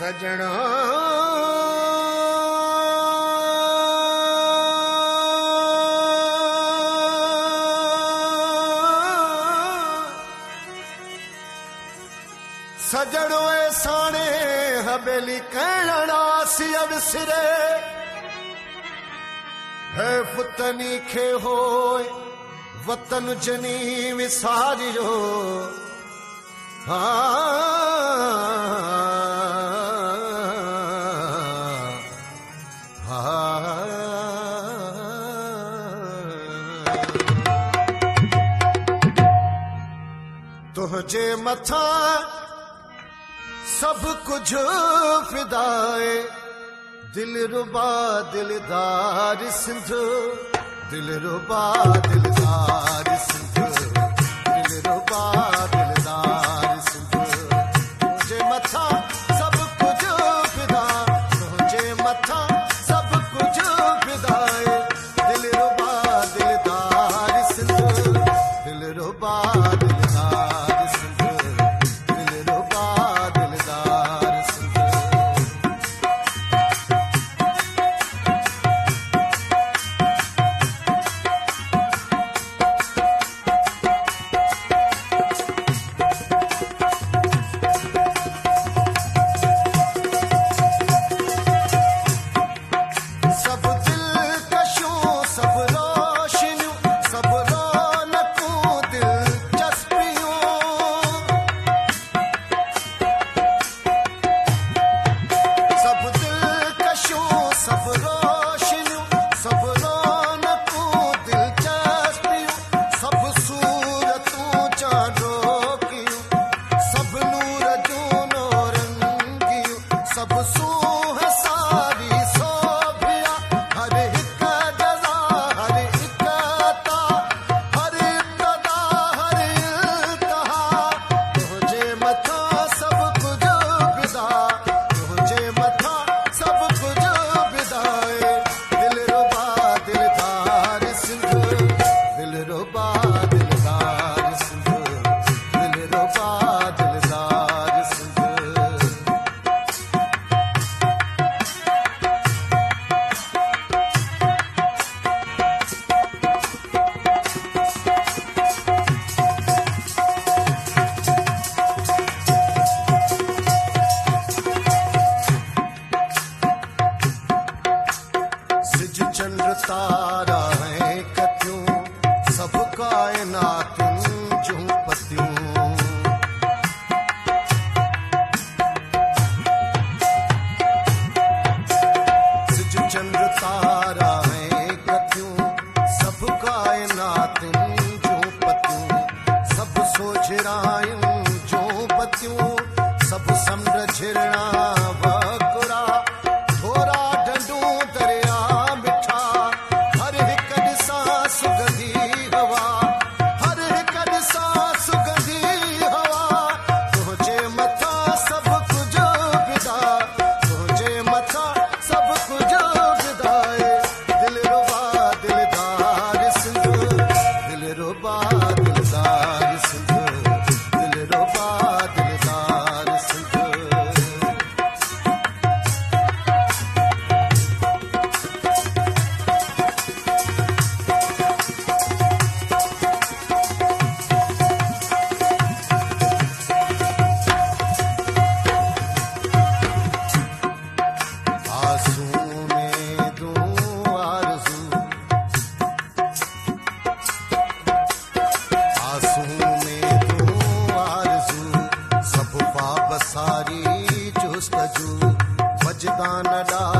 सजणो सजणो साणे हवेली कहणासी अवसरे है पुतनी खे होए वतन जनी विसारियो तुझे मथा सब कुछ फिदाए दिल रुबा दिलदार सिंध दिल रुबा दिलदार सिंध दिल रुबा दिलदार सिंध तुझे मथा सब कुछ फिदा तुझे मथा सब कुछ फिदाए दिल रुबा दिलदार सिंध दिल रुबा दिलदार सिंध दिल रुबा दिलदार सिंध चंद्र तारा है कत्यूं सब कायनात जूं पतियूं सिज चंद्र तारा है कत्यूं सब कायनात जूं पतियूं सब सोझरायूं जूं पतियूं सब समुंड झिरणा वकुरा थोरा डंडूं दरिया सारी जुस्तजू वजदान डा